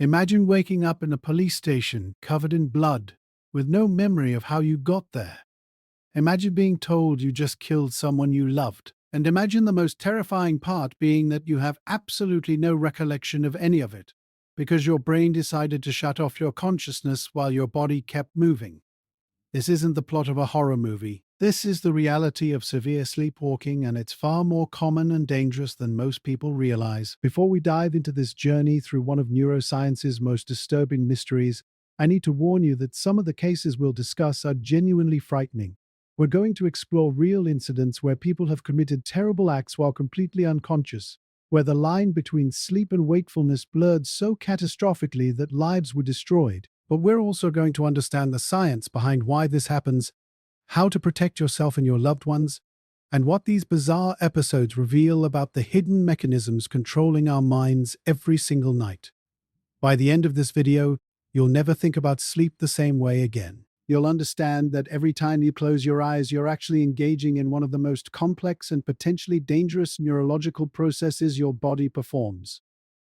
Imagine waking up in a police station covered in blood, with no memory of how you got there. Imagine being told you just killed someone you loved. And imagine the most terrifying part being that you have absolutely no recollection of any of it, because your brain decided to shut off your consciousness while your body kept moving. This isn't the plot of a horror movie. This is the reality of severe sleepwalking, and it's far more common and dangerous than most people realize. Before we dive into this journey through one of neuroscience's most disturbing mysteries, I need to warn you that some of the cases we'll discuss are genuinely frightening. We're going to explore real incidents where people have committed terrible acts while completely unconscious, where the line between sleep and wakefulness blurred so catastrophically that lives were destroyed. But we're also going to understand the science behind why this happens, how to protect yourself and your loved ones, and what these bizarre episodes reveal about the hidden mechanisms controlling our minds every single night. By the end of this video, you'll never think about sleep the same way again. You'll understand that every time you close your eyes, you're actually engaging in one of the most complex and potentially dangerous neurological processes your body performs.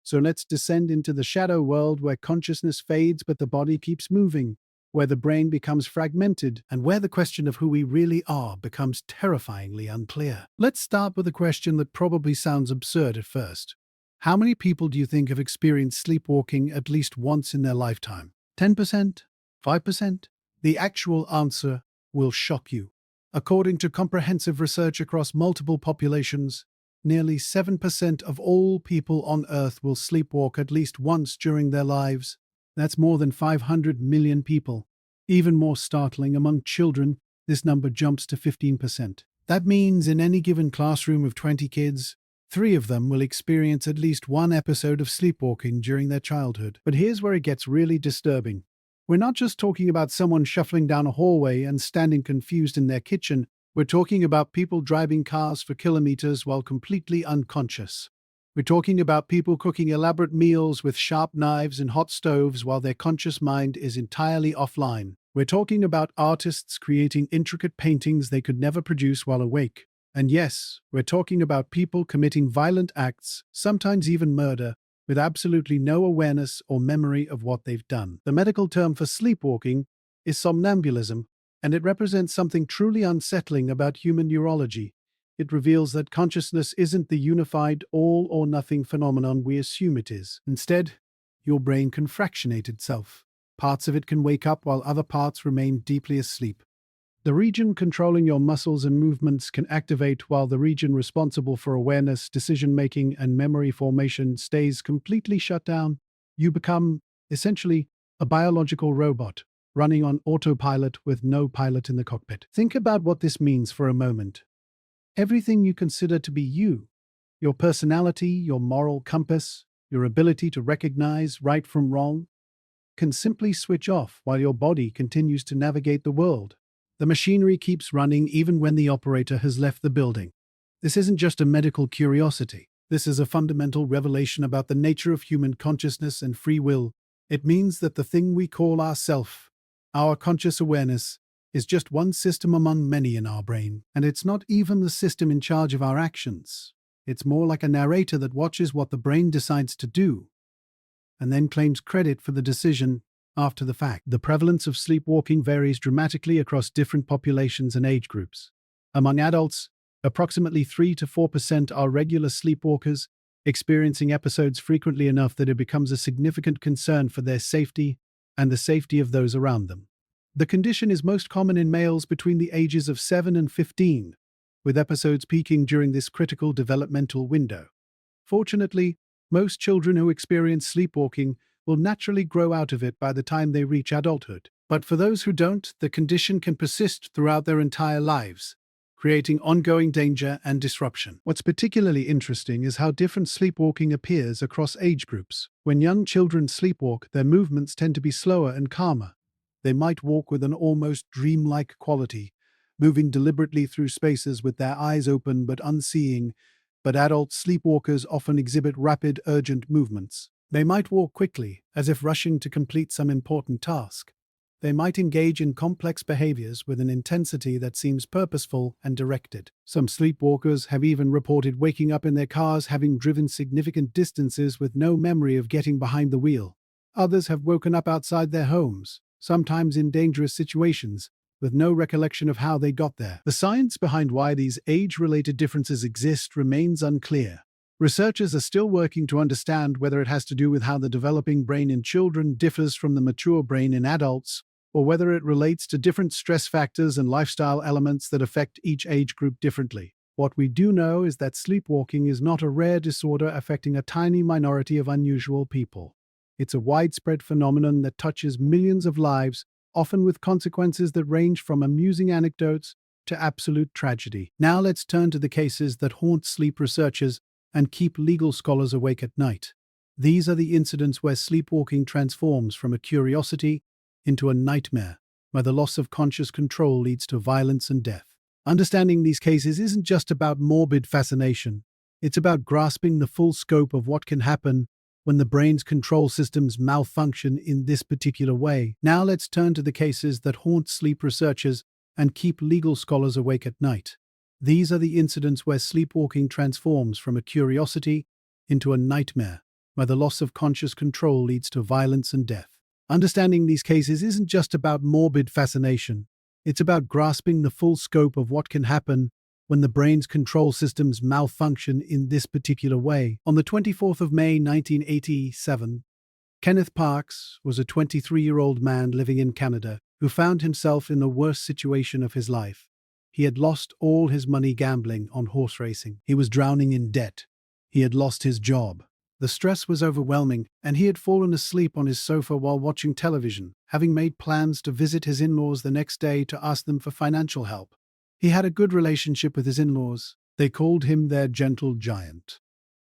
So let's descend into the shadow world where consciousness fades but the body keeps moving, where the brain becomes fragmented, and where the question of who we really are becomes terrifyingly unclear. Let's start with a question that probably sounds absurd at first. How many people do you think have experienced sleepwalking at least once in their lifetime? 10%? 5%? The actual answer will shock you. According to comprehensive research across multiple populations, nearly 7% of all people on Earth will sleepwalk at least once during their lives. That's more than 500 million people. Even more startling, among children, this number jumps to 15%. That means in any given classroom of 20 kids, 3 of them will experience at least one episode of sleepwalking during their childhood. But here's where it gets really disturbing. We're not just talking about someone shuffling down a hallway and standing confused in their kitchen. We're talking about people driving cars for kilometers while completely unconscious. We're talking about people cooking elaborate meals with sharp knives and hot stoves while their conscious mind is entirely offline. We're talking about artists creating intricate paintings they could never produce while awake. And yes, we're talking about people committing violent acts, sometimes even murder, with absolutely no awareness or memory of what they've done. The medical term for sleepwalking is somnambulism, and it represents something truly unsettling about human neurology. It reveals that consciousness isn't the unified all-or-nothing phenomenon we assume it is. Instead, your brain can fractionate itself. Parts of it can wake up while other parts remain deeply asleep. The region controlling your muscles and movements can activate while the region responsible for awareness, decision-making, and memory formation stays completely shut down. You become, essentially, a biological robot, running on autopilot with no pilot in the cockpit. Think about what this means for a moment. Everything you consider to be you, your personality, your moral compass, your ability to recognize right from wrong, can simply switch off while your body continues to navigate the world. The machinery keeps running even when the operator has left the building. This isn't just a medical curiosity. This is a fundamental revelation about the nature of human consciousness and free will. It means that the thing we call ourself, our conscious awareness, is just one system among many in our brain. And it's not even the system in charge of our actions. It's more like a narrator that watches what the brain decides to do, and then claims credit for the decision after the fact. The prevalence of sleepwalking varies dramatically across different populations and age groups. Among adults, approximately 3 to 4% are regular sleepwalkers, experiencing episodes frequently enough that it becomes a significant concern for their safety and the safety of those around them. The condition is most common in males between the ages of 7 and 15, with episodes peaking during this critical developmental window. Fortunately, most children who experience sleepwalking will naturally grow out of it by the time they reach adulthood. But for those who don't, the condition can persist throughout their entire lives, creating ongoing danger and disruption. What's particularly interesting is how different sleepwalking appears across age groups. When young children sleepwalk, their movements tend to be slower and calmer. They might walk with an almost dreamlike quality, moving deliberately through spaces with their eyes open but unseeing. But adult sleepwalkers often exhibit rapid, urgent movements. They might walk quickly, as if rushing to complete some important task. They might engage in complex behaviors with an intensity that seems purposeful and directed. Some sleepwalkers have even reported waking up in their cars having driven significant distances with no memory of getting behind the wheel. Others have woken up outside their homes, sometimes in dangerous situations, with no recollection of how they got there. The science behind why these age-related differences exist remains unclear. Researchers are still working to understand whether it has to do with how the developing brain in children differs from the mature brain in adults, or whether it relates to different stress factors and lifestyle elements that affect each age group differently. What we do know is that sleepwalking is not a rare disorder affecting a tiny minority of unusual people. It's a widespread phenomenon that touches millions of lives, often with consequences that range from amusing anecdotes to absolute tragedy. Now let's turn to the cases that haunt sleep researchers and keep legal scholars awake at night. These are the incidents where sleepwalking transforms from a curiosity into a nightmare, where the loss of conscious control leads to violence and death. Understanding these cases isn't just about morbid fascination. It's about grasping the full scope of what can happen when the brain's control systems malfunction in this particular way. Now let's turn to the cases that haunt sleep researchers and keep legal scholars awake at night. These are the incidents where sleepwalking transforms from a curiosity into a nightmare, where the loss of conscious control leads to violence and death. Understanding these cases isn't just about morbid fascination. It's about grasping the full scope of what can happen when the brain's control systems malfunction in this particular way. On the 24th of May 1987, Kenneth Parks was a 23-year-old man living in Canada who found himself in the worst situation of his life. He had lost all his money gambling on horse racing. He was drowning in debt. He had lost his job. The stress was overwhelming, and he had fallen asleep on his sofa while watching television, having made plans to visit his in-laws the next day to ask them for financial help. He had a good relationship with his in-laws. They called him their gentle giant.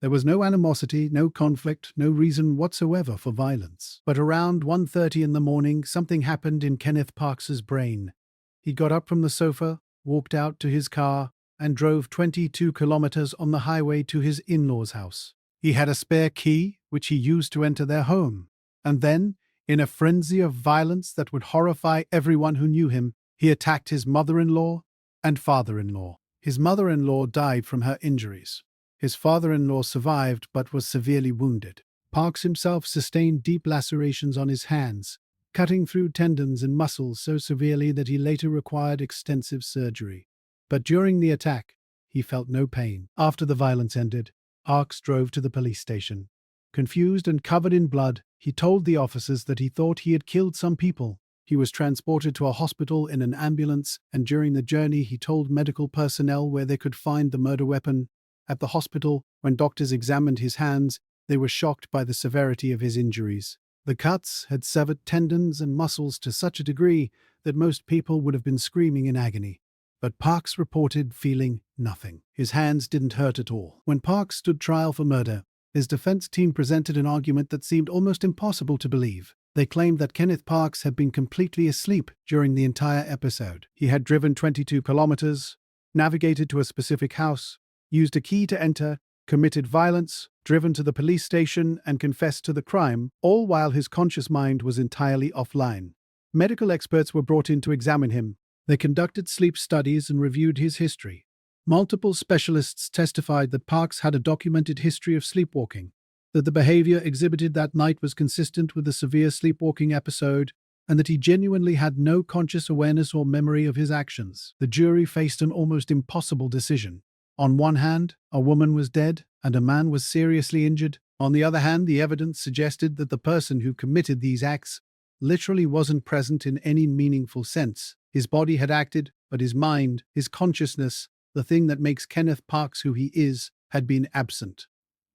There was no animosity, no conflict, no reason whatsoever for violence. But around 1:30 in the morning, something happened in Kenneth Parks's brain. He got up from the sofa, walked out to his car, and drove 22 kilometers on the highway to his in-laws' house. He had a spare key, which he used to enter their home. And then, in a frenzy of violence that would horrify everyone who knew him, he attacked his mother-in-law and father-in-law. His mother-in-law died from her injuries. His father-in-law survived but was severely wounded. Parks himself sustained deep lacerations on his hands, cutting through tendons and muscles so severely that he later required extensive surgery. But during the attack, he felt no pain. After the violence ended, Parks drove to the police station. Confused and covered in blood, he told the officers that he thought he had killed some people. He was transported to a hospital in an ambulance, and during the journey he told medical personnel where they could find the murder weapon. At the hospital, when doctors examined his hands, they were shocked by the severity of his injuries. The cuts had severed tendons and muscles to such a degree that most people would have been screaming in agony. But Parks reported feeling nothing. His hands didn't hurt at all. When Parks stood trial for murder, his defense team presented an argument that seemed almost impossible to believe. They claimed that Kenneth Parks had been completely asleep during the entire episode. He had driven 22 kilometers, navigated to a specific house, used a key to enter, committed violence, driven to the police station, and confessed to the crime, all while his conscious mind was entirely offline. Medical experts were brought in to examine him. They conducted sleep studies and reviewed his history. Multiple specialists testified that Parks had a documented history of sleepwalking, that the behavior exhibited that night was consistent with a severe sleepwalking episode, and that he genuinely had no conscious awareness or memory of his actions. The jury faced an almost impossible decision. On one hand, a woman was dead and a man was seriously injured. On the other hand, the evidence suggested that the person who committed these acts literally wasn't present in any meaningful sense. His body had acted, but his mind, his consciousness, the thing that makes Kenneth Parks who he is, had been absent.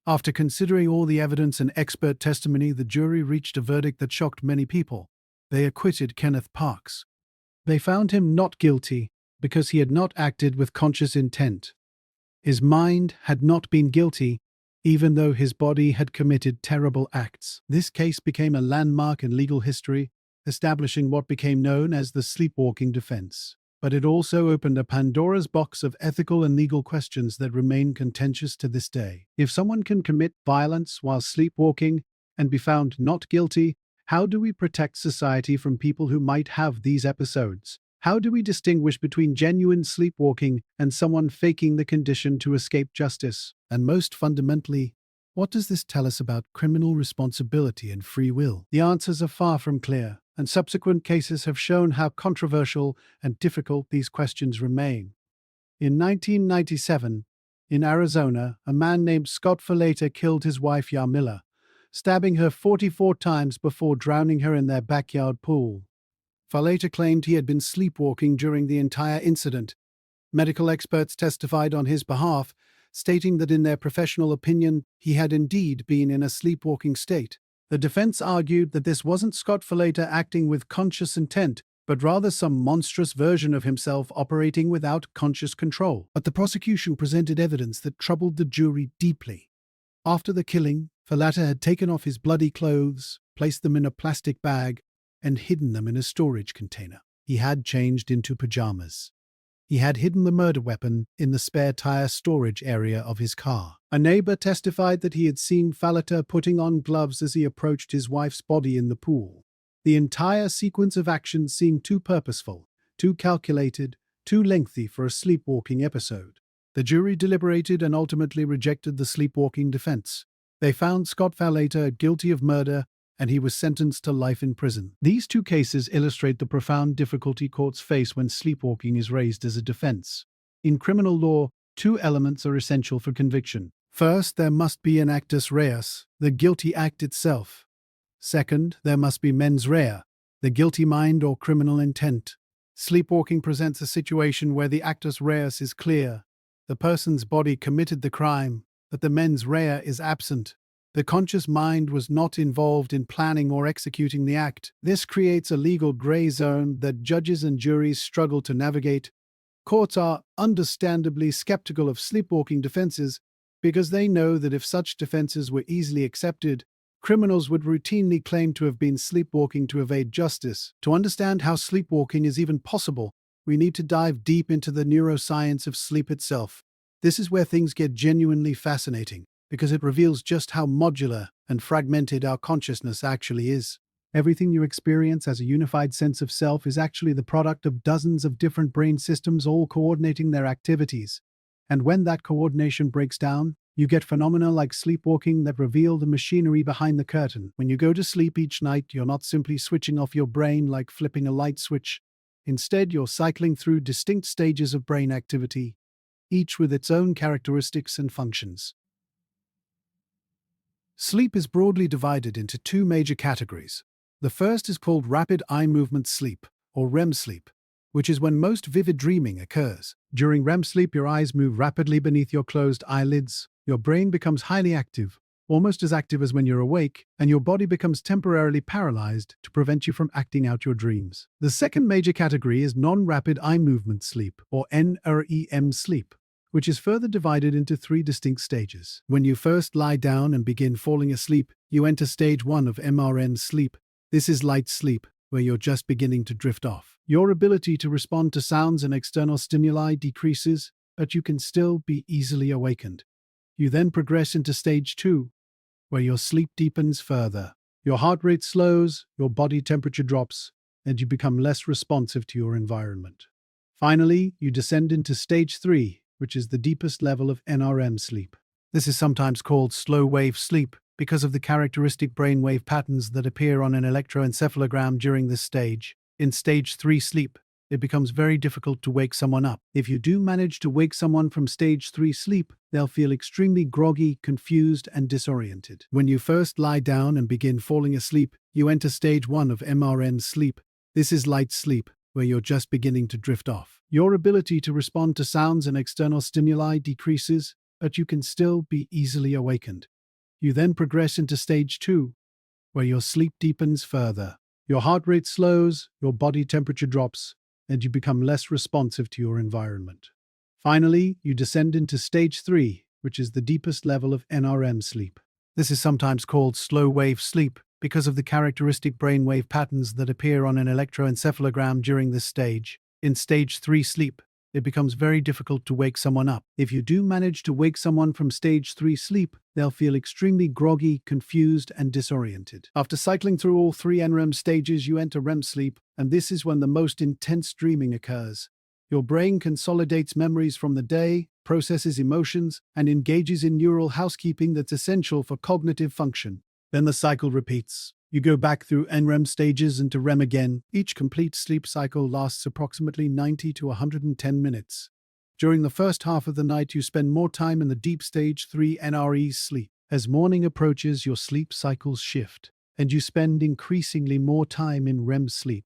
After considering all the evidence and expert testimony, the jury reached a verdict that shocked many people. They acquitted Kenneth Parks. They found him not guilty because he had not acted with conscious intent. His mind had not been guilty, even though his body had committed terrible acts. This case became a landmark in legal history, establishing what became known as the sleepwalking defense. But it also opened a Pandora's box of ethical and legal questions that remain contentious to this day. If someone can commit violence while sleepwalking and be found not guilty, how do we protect society from people who might have these episodes? How do we distinguish between genuine sleepwalking and someone faking the condition to escape justice? And most fundamentally, What does this tell us about criminal responsibility and free will? The answers are far from clear, and subsequent cases have shown how controversial and difficult these questions remain. In 1997, in Arizona, a man named Scott Falater killed his wife Yarmila, stabbing her 44 times before drowning her in their backyard pool. Falater claimed he had been sleepwalking during the entire incident. Medical experts testified on his behalf, stating that in their professional opinion, he had indeed been in a sleepwalking state. The defense argued that this wasn't Scott Falater acting with conscious intent, but rather some monstrous version of himself operating without conscious control. But the prosecution presented evidence that troubled the jury deeply. After the killing, Falater had taken off his bloody clothes, placed them in a plastic bag, and hidden them in a storage container. He had changed into pajamas. He had hidden the murder weapon in the spare tire storage area of his car. A neighbor testified that he had seen Falater putting on gloves as he approached his wife's body in the pool. The entire sequence of actions seemed too purposeful, too calculated, too lengthy for a sleepwalking episode. The jury deliberated and ultimately rejected the sleepwalking defense. They found Scott Falater guilty of murder, and he was sentenced to life in prison. These two cases illustrate the profound difficulty courts face when sleepwalking is raised as a defense. In criminal law, two elements are essential for conviction. First, there must be an actus reus, the guilty act itself. Second, there must be mens rea, the guilty mind or criminal intent. Sleepwalking presents a situation where the actus reus is clear. The person's body committed the crime, but the mens rea is absent. The conscious mind was not involved in planning or executing the act. This creates a legal gray zone that judges and juries struggle to navigate. Courts are understandably skeptical of sleepwalking defenses because they know that if such defenses were easily accepted, criminals would routinely claim to have been sleepwalking to evade justice. To understand how sleepwalking is even possible, we need to dive deep into the neuroscience of sleep itself. This is where things get genuinely fascinating, because it reveals just how modular and fragmented our consciousness actually is. Everything you experience as a unified sense of self is actually the product of dozens of different brain systems all coordinating their activities. And when that coordination breaks down, you get phenomena like sleepwalking that reveal the machinery behind the curtain. When you go to sleep each night, you're not simply switching off your brain like flipping a light switch. Instead, you're cycling through distinct stages of brain activity, each with its own characteristics and functions. Sleep is broadly divided into two major categories. The first is called rapid eye movement sleep, or REM sleep, which is when most vivid dreaming occurs. During REM sleep, your eyes move rapidly beneath your closed eyelids, your brain becomes highly active, almost as active as when you're awake, and your body becomes temporarily paralyzed to prevent you from acting out your dreams. The second major category is non-rapid eye movement sleep, or NREM sleep, which is further divided into three distinct stages. When you first lie down and begin falling asleep, you enter stage 1 of MRM sleep. This is light sleep, where you're just beginning to drift off. Your ability to respond to sounds and external stimuli decreases, but you can still be easily awakened. You then progress into stage 2, where your sleep deepens further. Your heart rate slows, your body temperature drops, and you become less responsive to your environment. Finally, you descend into stage 3, which is the deepest level of NRM sleep. This is sometimes called slow-wave sleep because of the characteristic brainwave patterns that appear on an electroencephalogram during this stage. In stage 3 sleep, it becomes very difficult to wake someone up. If you do manage to wake someone from stage 3 sleep, they'll feel extremely groggy, confused, and disoriented. When you first lie down and begin falling asleep, you enter stage 1 of MRM sleep. This is light sleep, where you're just beginning to drift off. Your ability to respond to sounds and external stimuli decreases, but you can still be easily awakened. You then progress into stage 2, where your sleep deepens further. Your heart rate slows, your body temperature drops, and you become less responsive to your environment. Finally, you descend into stage 3, which is the deepest level of NRM sleep. This is sometimes called slow-wave sleep because of the characteristic brainwave patterns that appear on an electroencephalogram during this stage. In stage 3 sleep, it becomes very difficult to wake someone up. If you do manage to wake someone from stage 3 sleep, they'll feel extremely groggy, confused, and disoriented. After cycling through all 3 NREM stages, you enter REM sleep, and this is when the most intense dreaming occurs. Your brain consolidates memories from the day, processes emotions, and engages in neural housekeeping that's essential for cognitive function. Then the cycle repeats. You go back through NREM stages into REM again. Each complete sleep cycle lasts approximately 90 to 110 minutes. During the first half of the night, you spend more time in the deep stage 3 NRE sleep. As morning approaches, your sleep cycles shift, and you spend increasingly more time in REM sleep.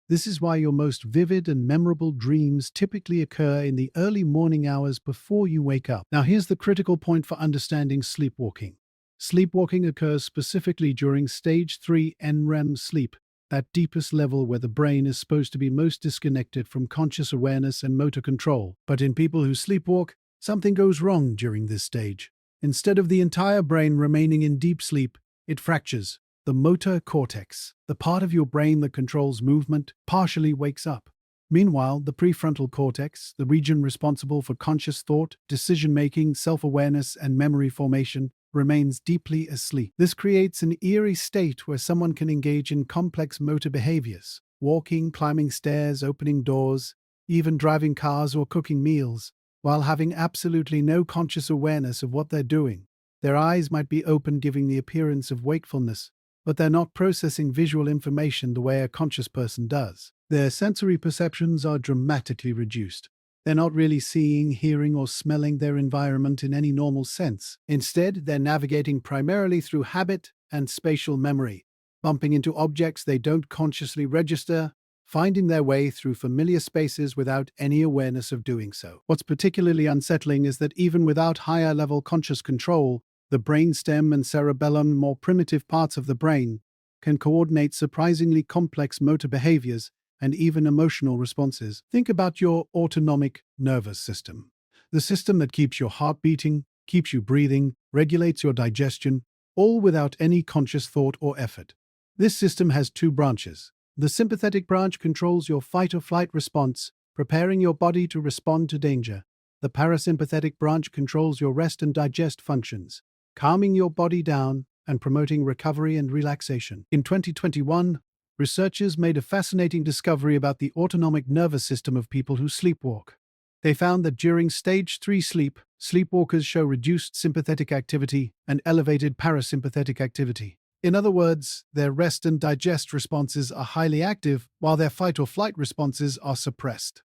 This is why your most vivid and memorable dreams typically occur in the early morning hours before you wake up. Now, here's the critical point for understanding sleepwalking. Sleepwalking occurs specifically during stage 3 NREM sleep, that deepest level where the brain is supposed to be most disconnected from conscious awareness and motor control. But in people who sleepwalk, something goes wrong during this stage. Instead of the entire brain remaining in deep sleep, it fractures. The motor cortex, the part of your brain that controls movement, partially wakes up. Meanwhile, the prefrontal cortex, the region responsible for conscious thought, decision-making, self-awareness, and memory formation, remains deeply asleep. This creates an eerie state where someone can engage in complex motor behaviors, walking, climbing stairs, opening doors, even driving cars or cooking meals, while having absolutely no conscious awareness of what they're doing. Their eyes might be open, giving the appearance of wakefulness, but they're not processing visual information the way a conscious person does. Their sensory perceptions are dramatically reduced. They're not really seeing, hearing, or smelling their environment in any normal sense. Instead, they're navigating primarily through habit and spatial memory, bumping into objects they don't consciously register, finding their way through familiar spaces without any awareness of doing so. What's particularly unsettling is that even without higher-level conscious control, the brainstem and cerebellum, more primitive parts of the brain, can coordinate surprisingly complex motor behaviors and even emotional responses. Think about your autonomic nervous system, the system that keeps your heart beating, keeps you breathing, regulates your digestion, all without any conscious thought or effort. This system has two branches. The sympathetic branch controls your fight-or-flight response, preparing your body to respond to danger. The parasympathetic branch controls your rest and digest functions, calming your body down and promoting recovery and relaxation. In 2021, researchers made a fascinating discovery about the autonomic nervous system of people who sleepwalk. They found that during stage 3 sleep, sleepwalkers show reduced sympathetic activity and elevated parasympathetic activity. In other words, their rest and digest responses are highly active, while their fight-or-flight responses are suppressed.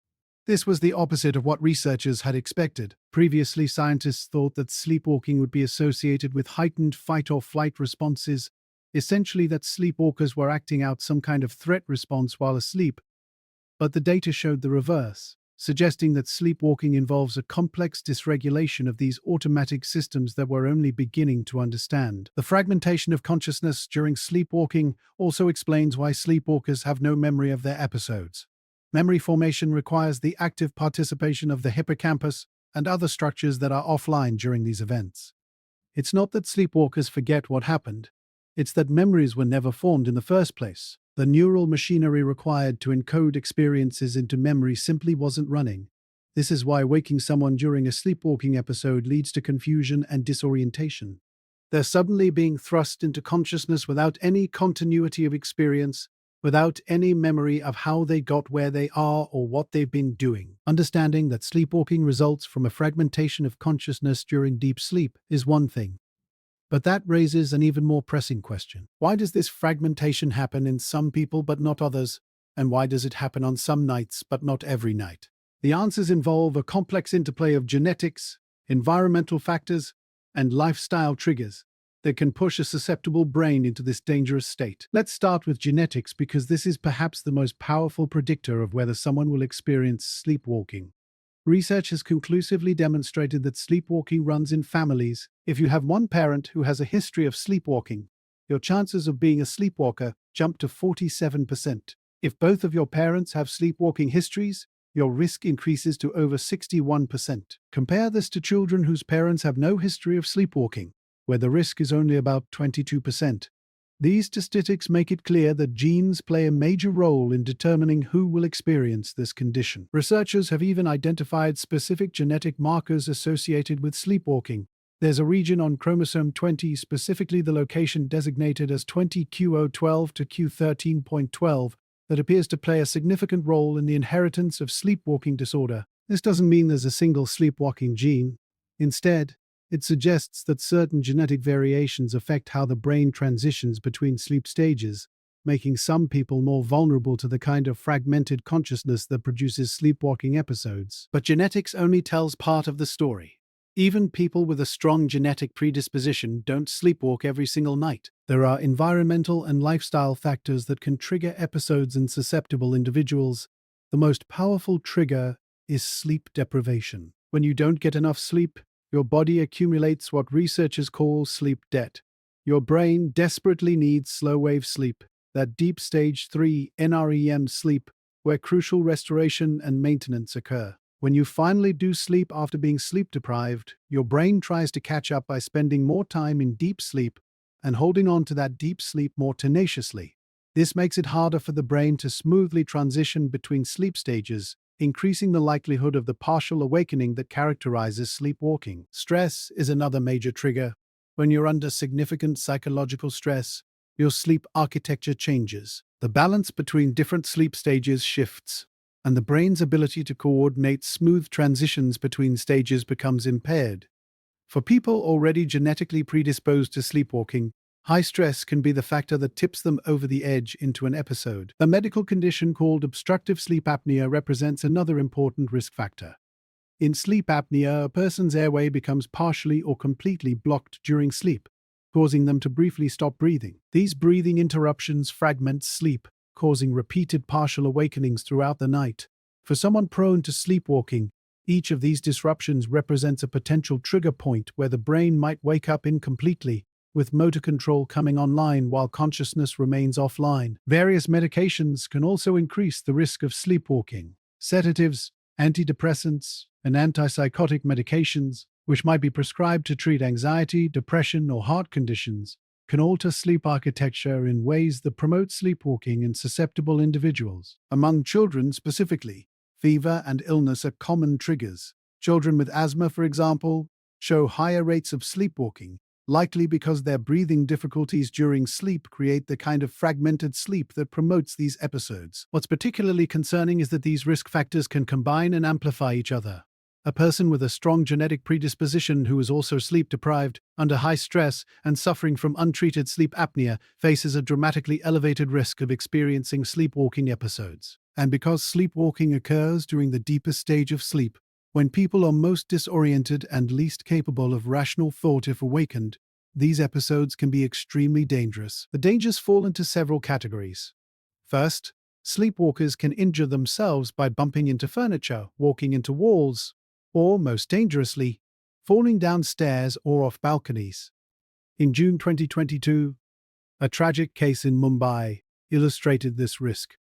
This was the opposite of what researchers had expected. Previously, scientists thought that sleepwalking would be associated with heightened fight-or-flight responses, essentially that sleepwalkers were acting out some kind of threat response while asleep. But the data showed the reverse, suggesting that sleepwalking involves a complex dysregulation of these automatic systems that we're only beginning to understand. The fragmentation of consciousness during sleepwalking also explains why sleepwalkers have no memory of their episodes. Memory formation requires the active participation of the hippocampus and other structures that are offline during these events. It's not that sleepwalkers forget what happened, it's that memories were never formed in the first place. The neural machinery required to encode experiences into memory simply wasn't running. This is why waking someone during a sleepwalking episode leads to confusion and disorientation. They're suddenly being thrust into consciousness without any continuity of experience, without any memory of how they got where they are or what they've been doing. Understanding that sleepwalking results from a fragmentation of consciousness during deep sleep is one thing. But that raises an even more pressing question. Why does this fragmentation happen in some people but not others? And why does it happen on some nights but not every night? The answers involve a complex interplay of genetics, environmental factors, and lifestyle triggers that can push a susceptible brain into this dangerous state. Let's start with genetics because this is perhaps the most powerful predictor of whether someone will experience sleepwalking. Research has conclusively demonstrated that sleepwalking runs in families. If you have one parent who has a history of sleepwalking, your chances of being a sleepwalker jump to 47%. If both of your parents have sleepwalking histories, your risk increases to over 61%. Compare this to children whose parents have no history of sleepwalking, where the risk is only about 22%. These statistics make it clear that genes play a major role in determining who will experience this condition. Researchers have even identified specific genetic markers associated with sleepwalking. There's a region on chromosome 20, specifically the location designated as 20q12 to q13.12, that appears to play a significant role in the inheritance of sleepwalking disorder. This doesn't mean there's a single sleepwalking gene. Instead, it suggests that certain genetic variations affect how the brain transitions between sleep stages, making some people more vulnerable to the kind of fragmented consciousness that produces sleepwalking episodes. But genetics only tells part of the story. Even people with a strong genetic predisposition don't sleepwalk every single night. There are environmental and lifestyle factors that can trigger episodes in susceptible individuals. The most powerful trigger is sleep deprivation. When you don't get enough sleep, your body accumulates what researchers call sleep debt. Your brain desperately needs slow-wave sleep, that deep stage 3 NREM sleep, where crucial restoration and maintenance occur. When you finally do sleep after being sleep deprived, your brain tries to catch up by spending more time in deep sleep and holding on to that deep sleep more tenaciously. This makes it harder for the brain to smoothly transition between sleep stages, increasing the likelihood of the partial awakening that characterizes sleepwalking. Stress is another major trigger. When you're under significant psychological stress, your sleep architecture changes. The balance between different sleep stages shifts, and the brain's ability to coordinate smooth transitions between stages becomes impaired. For people already genetically predisposed to sleepwalking, high stress can be the factor that tips them over the edge into an episode. A medical condition called obstructive sleep apnea represents another important risk factor. In sleep apnea, a person's airway becomes partially or completely blocked during sleep, causing them to briefly stop breathing. These breathing interruptions fragment sleep, causing repeated partial awakenings throughout the night. For someone prone to sleepwalking, each of these disruptions represents a potential trigger point where the brain might wake up incompletely, with motor control coming online while consciousness remains offline. Various medications can also increase the risk of sleepwalking. Sedatives, antidepressants, and antipsychotic medications, which might be prescribed to treat anxiety, depression, or heart conditions, can alter sleep architecture in ways that promote sleepwalking in susceptible individuals. Among children specifically, fever and illness are common triggers. Children with asthma, for example, show higher rates of sleepwalking, likely because their breathing difficulties during sleep create the kind of fragmented sleep that promotes these episodes. What's particularly concerning is that these risk factors can combine and amplify each other. A person with a strong genetic predisposition who is also sleep deprived, under high stress, and suffering from untreated sleep apnea faces a dramatically elevated risk of experiencing sleepwalking episodes. And because sleepwalking occurs during the deepest stage of sleep, when people are most disoriented and least capable of rational thought if awakened, these episodes can be extremely dangerous. The dangers fall into several categories. First, sleepwalkers can injure themselves by bumping into furniture, walking into walls, or, most dangerously, falling down stairs or off balconies. In June 2022, a tragic case in Mumbai illustrated this risk,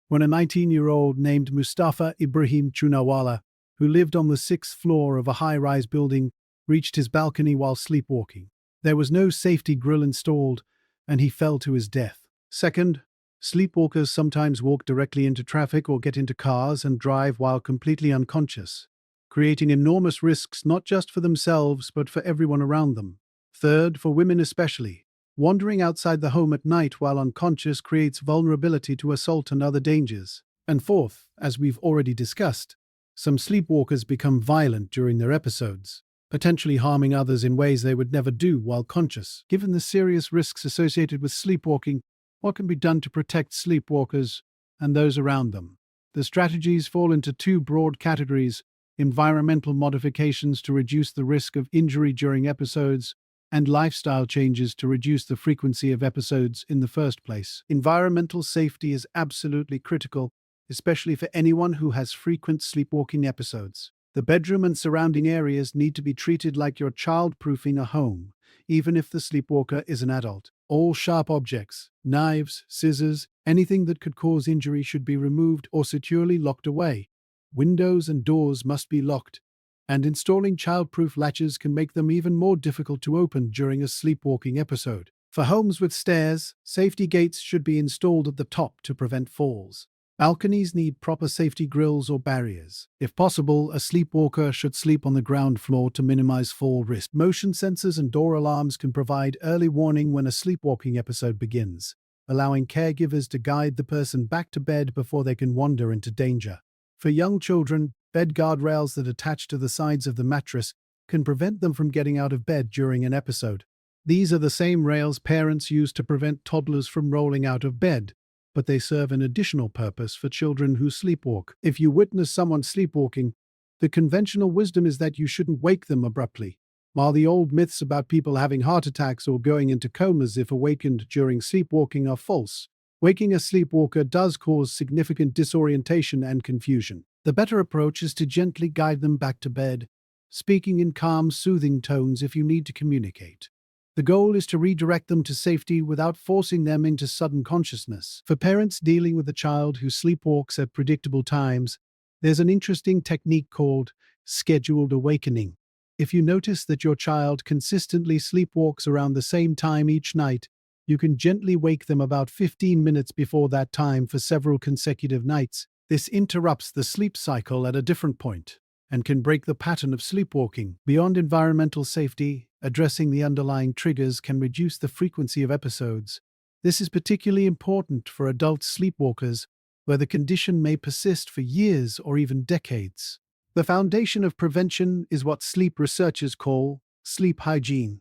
when a 19-year-old named Mustafa Ibrahim Chunawala, who lived on the 6th floor of a high-rise building, reached his balcony while sleepwalking. There was no safety grille installed, and he fell to his death. Second, sleepwalkers sometimes walk directly into traffic or get into cars and drive while completely unconscious, creating enormous risks not just for themselves but for everyone around them. Third, for women especially, wandering outside the home at night while unconscious creates vulnerability to assault and other dangers. And fourth, as we've already discussed, some sleepwalkers become violent during their episodes, potentially harming others in ways they would never do while conscious. Given the serious risks associated with sleepwalking, what can be done to protect sleepwalkers and those around them? The strategies fall into two broad categories: environmental modifications to reduce the risk of injury during episodes, and lifestyle changes to reduce the frequency of episodes in the first place. Environmental safety is absolutely critical, especially for anyone who has frequent sleepwalking episodes. The bedroom and surrounding areas need to be treated like you're child-proofing a home, even if the sleepwalker is an adult. All sharp objects, knives, scissors, anything that could cause injury should be removed or securely locked away. Windows and doors must be locked, and installing child-proof latches can make them even more difficult to open during a sleepwalking episode. For homes with stairs, safety gates should be installed at the top to prevent falls. Balconies need proper safety grills or barriers. If possible, a sleepwalker should sleep on the ground floor to minimize fall risk. Motion sensors and door alarms can provide early warning when a sleepwalking episode begins, allowing caregivers to guide the person back to bed before they can wander into danger. For young children, Bed guardrails that attach to the sides of the mattress can prevent them from getting out of bed during an episode. These are the same rails parents use to prevent toddlers from rolling out of bed, but they serve an additional purpose for children who sleepwalk. If you witness someone sleepwalking, the conventional wisdom is that you shouldn't wake them abruptly. While the old myths about people having heart attacks or going into comas if awakened during sleepwalking are false, waking a sleepwalker does cause significant disorientation and confusion. The better approach is to gently guide them back to bed, speaking in calm, soothing tones if you need to communicate. The goal is to redirect them to safety without forcing them into sudden consciousness. For parents dealing with a child who sleepwalks at predictable times, there's an interesting technique called scheduled awakening. If you notice that your child consistently sleepwalks around the same time each night, you can gently wake them about 15 minutes before that time for several consecutive nights. This interrupts the sleep cycle at a different point and can break the pattern of sleepwalking. Beyond environmental safety, addressing the underlying triggers can reduce the frequency of episodes. This is particularly important for adult sleepwalkers, where the condition may persist for years or even decades. The foundation of prevention is what sleep researchers call sleep hygiene.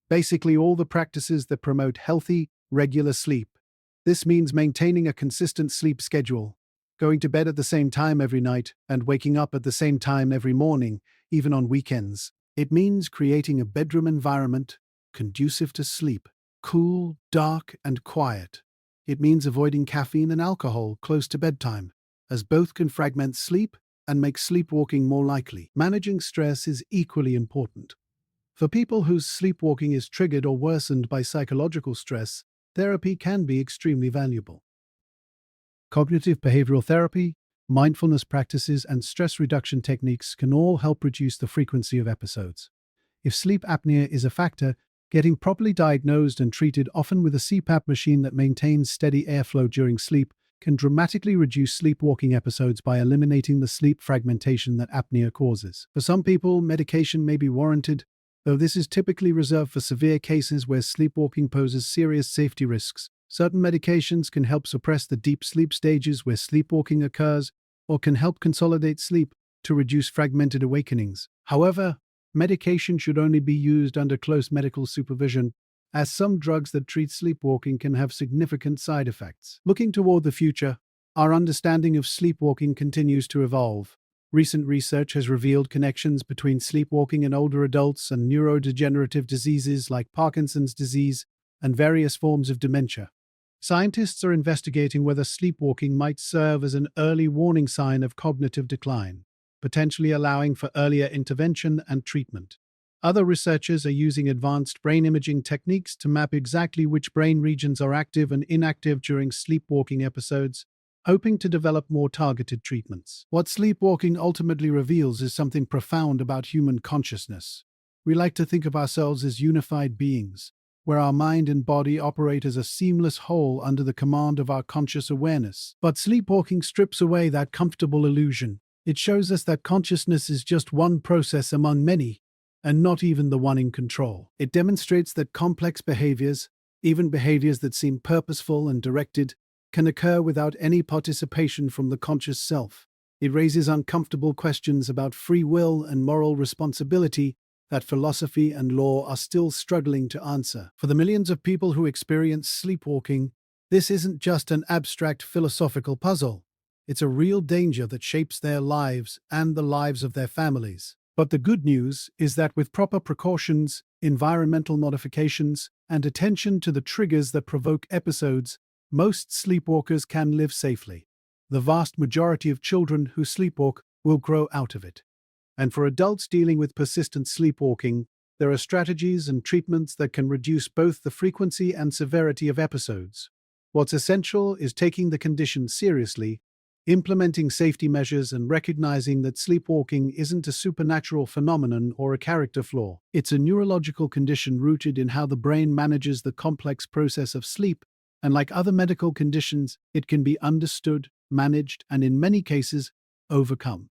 Basically, all the practices that promote healthy, regular sleep. This means maintaining a consistent sleep schedule, going to bed at the same time every night, and waking up at the same time every morning, even on weekends. It means creating a bedroom environment conducive to sleep, cool, dark, and quiet. It means avoiding caffeine and alcohol close to bedtime, as both can fragment sleep and make sleepwalking more likely. Managing stress is equally important. For people whose sleepwalking is triggered or worsened by psychological stress, therapy can be extremely valuable. Cognitive behavioral therapy, mindfulness practices, and stress reduction techniques can all help reduce the frequency of episodes. If sleep apnea is a factor, getting properly diagnosed and treated, often with a CPAP machine that maintains steady airflow during sleep, can dramatically reduce sleepwalking episodes by eliminating the sleep fragmentation that apnea causes. For some people, medication may be warranted, though this is typically reserved for severe cases where sleepwalking poses serious safety risks. Certain medications can help suppress the deep sleep stages where sleepwalking occurs, or can help consolidate sleep to reduce fragmented awakenings. However, medication should only be used under close medical supervision, as some drugs that treat sleepwalking can have significant side effects. Looking toward the future, our understanding of sleepwalking continues to evolve. Recent research has revealed connections between sleepwalking in older adults and neurodegenerative diseases like Parkinson's disease and various forms of dementia. Scientists are investigating whether sleepwalking might serve as an early warning sign of cognitive decline, potentially allowing for earlier intervention and treatment. Other researchers are using advanced brain imaging techniques to map exactly which brain regions are active and inactive during sleepwalking episodes, hoping to develop more targeted treatments. What sleepwalking ultimately reveals is something profound about human consciousness. We like to think of ourselves as unified beings, where our mind and body operate as a seamless whole under the command of our conscious awareness. But sleepwalking strips away that comfortable illusion. It shows us that consciousness is just one process among many, and not even the one in control. It demonstrates that complex behaviors, even behaviors that seem purposeful and directed, can occur without any participation from the conscious self. It raises uncomfortable questions about free will and moral responsibility that philosophy and law are still struggling to answer. For the millions of people who experience sleepwalking, this isn't just an abstract philosophical puzzle. It's a real danger that shapes their lives and the lives of their families. But the good news is that with proper precautions, environmental modifications, and attention to the triggers that provoke episodes, most sleepwalkers can live safely. The vast majority of children who sleepwalk will grow out of it. And for adults dealing with persistent sleepwalking, there are strategies and treatments that can reduce both the frequency and severity of episodes. What's essential is taking the condition seriously, implementing safety measures, and recognizing that sleepwalking isn't a supernatural phenomenon or a character flaw. It's a neurological condition rooted in how the brain manages the complex process of sleep, and like other medical conditions, it can be understood, managed, and in many cases, overcome.